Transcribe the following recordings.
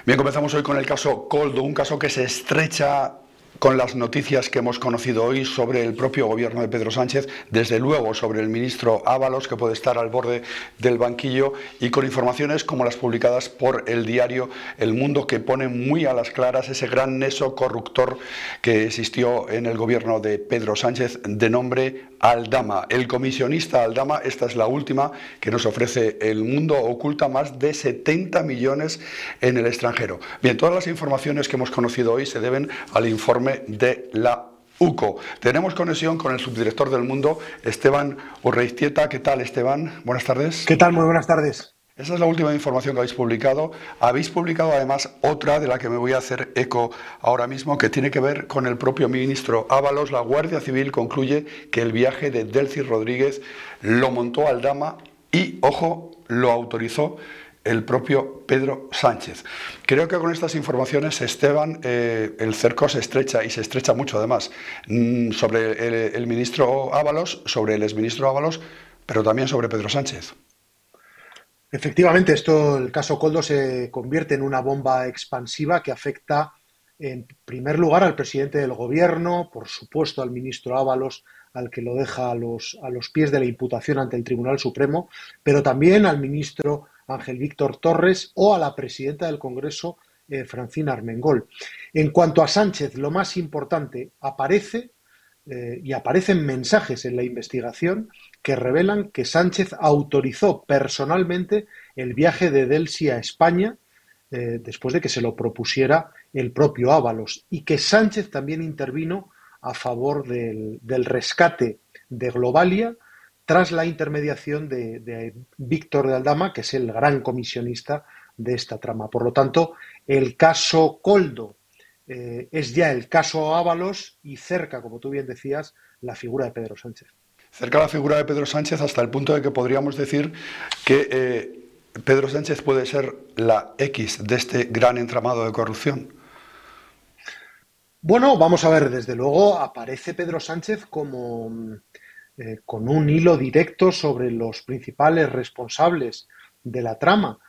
Bien, comenzamos hoy con el caso Koldo, un caso que se estrecha con las noticias que hemos conocido hoy sobre el propio gobierno de Pedro Sánchez, desde luego sobre el ministro Ábalos, que puede estar al borde del banquillo, y con informaciones como las publicadas por el diario El Mundo, que ponen muy a las claras ese gran nexo corruptor que existió en el gobierno de Pedro Sánchez, de nombre Aldama. El comisionista Aldama, esta es la última que nos ofrece El Mundo, oculta más de 70 millones en el extranjero. Bien, todas las informaciones que hemos conocido hoy se deben al informe de la UCO. Tenemos conexión con el subdirector del Mundo, Esteban Urreiztieta. ¿Qué tal, Esteban? Buenas tardes. ¿Qué tal? Muy buenas tardes. Esa es la última información que habéis publicado. Habéis publicado además otra de la que me voy a hacer eco ahora mismo, que tiene que ver con el propio ministro Ábalos. La Guardia Civil concluye que el viaje de Delcy Rodríguez lo montó Aldama y, ojo, lo autorizó el propio Pedro Sánchez. Creo que con estas informaciones, Esteban, el cerco se estrecha, y se estrecha mucho además, sobre el ministro Ábalos, sobre el exministro Ábalos, pero también sobre Pedro Sánchez. Efectivamente, el caso Koldo se convierte en una bomba expansiva que afecta en primer lugar al presidente del gobierno, por supuesto al ministro Ábalos, al que lo deja a los pies de la imputación ante el Tribunal Supremo, pero también al ministro Ángel Víctor Torres o a la presidenta del Congreso, Francina Armengol. En cuanto a Sánchez, lo más importante y aparecen mensajes en la investigación que revelan que Sánchez autorizó personalmente el viaje de Delcy a España después de que se lo propusiera el propio Ábalos, y que Sánchez también intervino a favor del rescate de Globalia tras la intermediación de Víctor de Aldama, que es el gran comisionista de esta trama. Por lo tanto, el caso Koldo es ya el caso Ábalos y cerca, como tú bien decías, la figura de Pedro Sánchez. Cerca la figura de Pedro Sánchez hasta el punto de que podríamos decir que Pedro Sánchez puede ser la X de este gran entramado de corrupción. Bueno, vamos a ver, desde luego aparece Pedro Sánchez con un hilo directo sobre los principales responsables de la trama.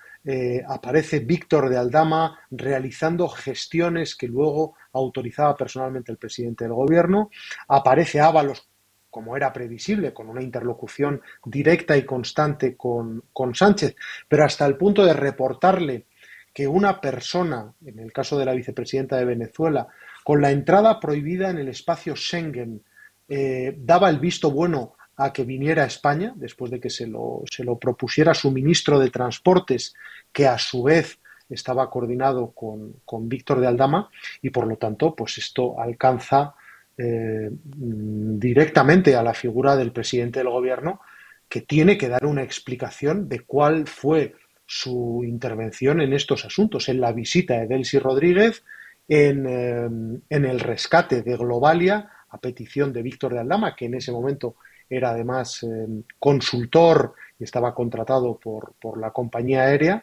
Aparece Víctor de Aldama realizando gestiones que luego autorizaba personalmente el presidente del gobierno. Aparece Ábalos, como era previsible, con una interlocución directa y constante con Sánchez, pero hasta el punto de reportarle que una persona, en el caso de la vicepresidenta de Venezuela, con la entrada prohibida en el espacio Schengen, daba el visto bueno a que viniera a España, después de que se lo propusiera su ministro de Transportes, que a su vez estaba coordinado con Víctor de Aldama, y por lo tanto, pues esto alcanza directamente a la figura del presidente del gobierno, que tiene que dar una explicación de cuál fue su intervención en estos asuntos, en la visita de Delcy Rodríguez, en el rescate de Globalia a petición de Víctor de Aldama, que en ese momento era además consultor y estaba contratado por la compañía aérea,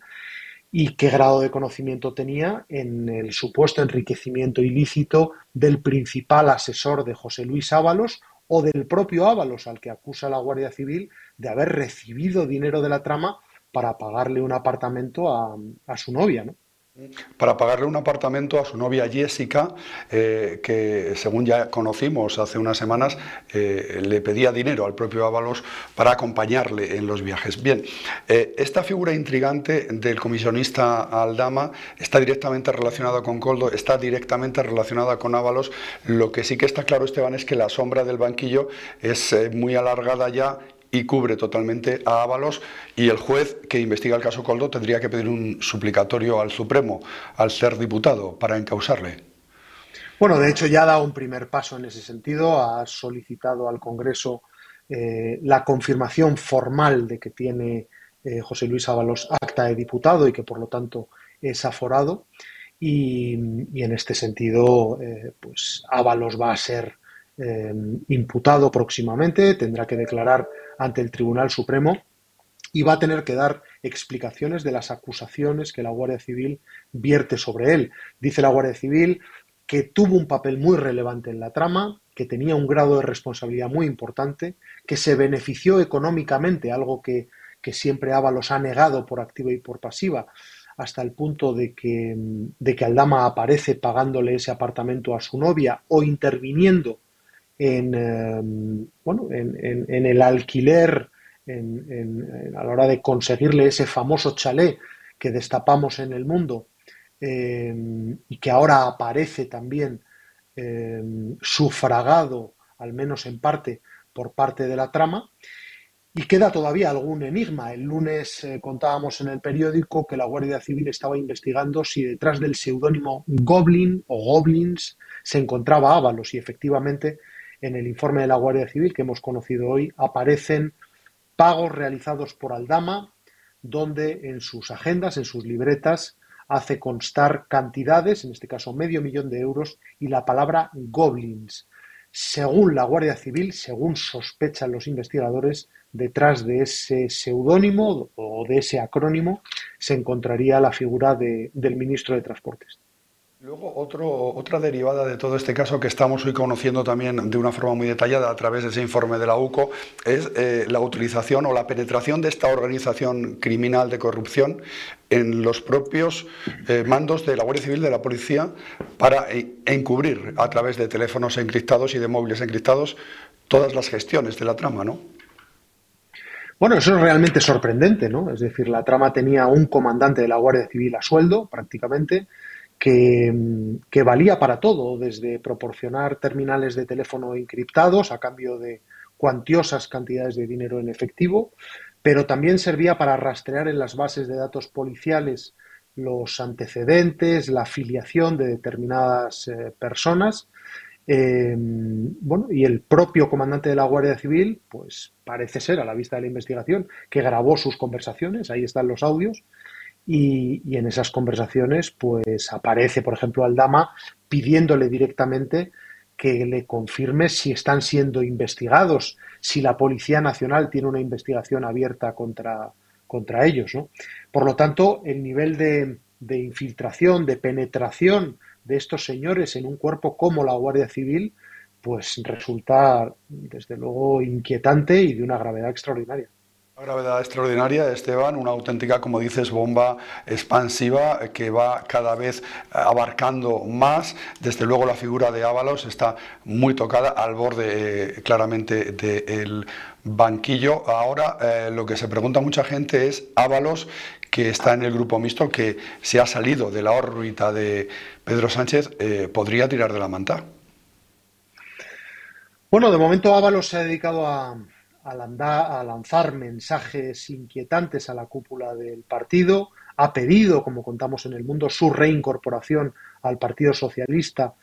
y qué grado de conocimiento tenía en el supuesto enriquecimiento ilícito del principal asesor de José Luis Ábalos o del propio Ábalos, al que acusa la Guardia Civil de haber recibido dinero de la trama para pagarle un apartamento a su novia, ¿no? Para pagarle un apartamento a su novia Jessica, que según ya conocimos hace unas semanas, le pedía dinero al propio Ábalos para acompañarle en los viajes. Bien, esta figura intrigante del comisionista Aldama está directamente relacionada con Koldo, está directamente relacionada con Ábalos. Lo que sí que está claro, Esteban, es que la sombra del banquillo es muy alargada ya y cubre totalmente a Ábalos, y el juez que investiga el caso Koldo tendría que pedir un suplicatorio al Supremo, al ser diputado, para encausarle. Bueno, de hecho ya ha dado un primer paso en ese sentido, ha solicitado al Congreso la confirmación formal de que tiene José Luis Ábalos acta de diputado y que por lo tanto es aforado, y en este sentido pues Ábalos va a ser imputado próximamente, tendrá que declarar ante el Tribunal Supremo y va a tener que dar explicaciones de las acusaciones que la Guardia Civil vierte sobre él. Dice la Guardia Civil que tuvo un papel muy relevante en la trama, que tenía un grado de responsabilidad muy importante, que se benefició económicamente, algo que siempre Ábalos ha negado por activa y por pasiva, hasta el punto de que Aldama aparece pagándole ese apartamento a su novia o interviniendo en el alquiler, a la hora de conseguirle ese famoso chalet que destapamos en El Mundo, y que ahora aparece también sufragado, al menos en parte, por parte de la trama. Y queda todavía algún enigma. El lunes contábamos en el periódico que la Guardia Civil estaba investigando si detrás del seudónimo Goblin o Goblins se encontraba Ábalos, y efectivamente en el informe de la Guardia Civil que hemos conocido hoy aparecen pagos realizados por Aldama, donde en sus agendas, en sus libretas, hace constar cantidades, en este caso $500,000, y la palabra Goblins. Según la Guardia Civil, según sospechan los investigadores, detrás de ese seudónimo o de ese acrónimo se encontraría la figura del ministro de Transportes. Luego, otra derivada de todo este caso que estamos hoy conociendo también de una forma muy detallada a través de ese informe de la UCO es la utilización o la penetración de esta organización criminal de corrupción en los propios mandos de la Guardia Civil, de la policía, para encubrir a través de teléfonos encriptados y de móviles encriptados todas las gestiones de la trama, ¿no? Bueno, eso es realmente sorprendente, ¿no? Es decir, la trama tenía un comandante de la Guardia Civil a sueldo, prácticamente, que valía para todo, desde proporcionar terminales de teléfono encriptados a cambio de cuantiosas cantidades de dinero en efectivo, pero también servía para rastrear en las bases de datos policiales los antecedentes, la afiliación de determinadas personas. Y el propio comandante de la Guardia Civil, pues parece ser, a la vista de la investigación, que grabó sus conversaciones, ahí están los audios, y en esas conversaciones pues aparece, por ejemplo, Aldama pidiéndole directamente que le confirme si están siendo investigados, si la Policía Nacional tiene una investigación abierta contra ellos, ¿no? Por lo tanto, el nivel de infiltración, de penetración de estos señores en un cuerpo como la Guardia Civil, pues resulta desde luego inquietante y de una gravedad extraordinaria. Una gravedad extraordinaria, Esteban, una auténtica, como dices, bomba expansiva que va cada vez abarcando más. Desde luego la figura de Ábalos está muy tocada al borde claramente del banquillo. Ahora lo que se pregunta mucha gente es Ábalos, que está en el grupo mixto, que se ha salido de la órbita de Pedro Sánchez, ¿podría tirar de la manta? Bueno, de momento Ábalos se ha dedicado a lanzar mensajes inquietantes a la cúpula del partido. Ha pedido, como contamos en El Mundo, su reincorporación al Partido Socialista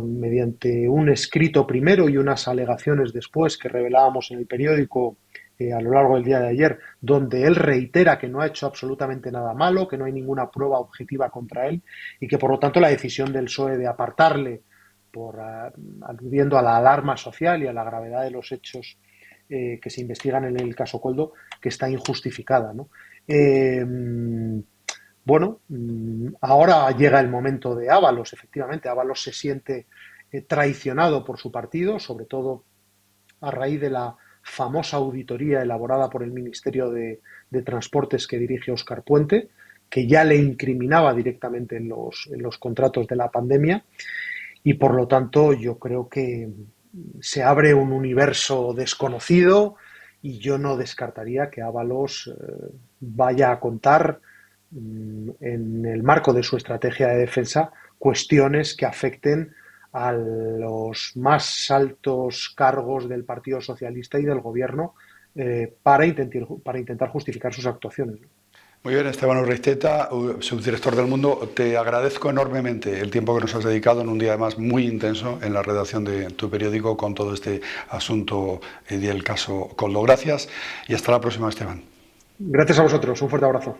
mediante un escrito primero y unas alegaciones después que revelábamos en el periódico a lo largo del día de ayer, donde él reitera que no ha hecho absolutamente nada malo, que no hay ninguna prueba objetiva contra él y que por lo tanto la decisión del PSOE de apartarle aludiendo a la alarma social y a la gravedad de los hechos que se investigan en el caso Koldo, que está injustificada, ¿no? Ahora llega el momento de Ábalos, efectivamente. Ábalos se siente traicionado por su partido, sobre todo a raíz de la famosa auditoría elaborada por el Ministerio de Transportes que dirige Óscar Puente, que ya le incriminaba directamente en los contratos de la pandemia, y por lo tanto yo creo que se abre un universo desconocido y yo no descartaría que Ábalos vaya a contar en el marco de su estrategia de defensa cuestiones que afecten a los más altos cargos del Partido Socialista y del Gobierno para intentar justificar sus actuaciones. Muy bien, Esteban Urreiztieta, subdirector del Mundo, te agradezco enormemente el tiempo que nos has dedicado en un día además muy intenso en la redacción de tu periódico con todo este asunto del caso Koldo. Gracias y hasta la próxima, Esteban. Gracias a vosotros, un fuerte abrazo.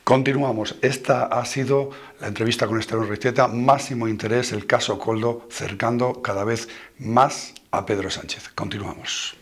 Continuamos. Esta ha sido la entrevista con Esteban Urreiztieta. Máximo interés el caso Koldo, cercando cada vez más a Pedro Sánchez. Continuamos.